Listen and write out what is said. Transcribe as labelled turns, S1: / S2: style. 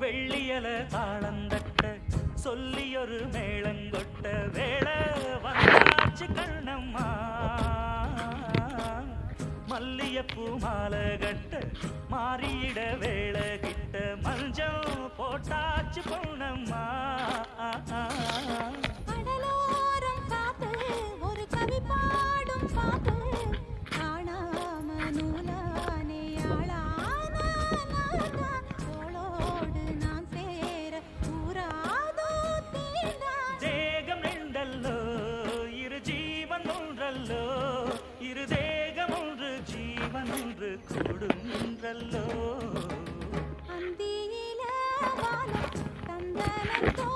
S1: வெள்ளியல தாளந்தட்ட சொல்லியொரு மேளங்கொட்ட வேளை வந்தாச்சு கண்ணம்மா மல்லியப்பூ மாலை கட்ட மாறியிட வேளை கிட்ட மஞ்சள் போட்டாச்சு பொண்ணம்மா
S2: கடலோரம் காத்து ஒரு கவி பாடும் பாட்டு காணாம நூலானே ஆளான தோளோடு நான் சேர கூறாதோ தீர்ந்தான்
S1: தேகம் ரெண்டல்லோ இரு ஜீவன் ஒன்றல்லோ இரு தேகம் ஒன்று ஜீவன் ஒன்று கூடும் என்றல்லோ
S2: அந்தியில வானம் தந்தனத்தோ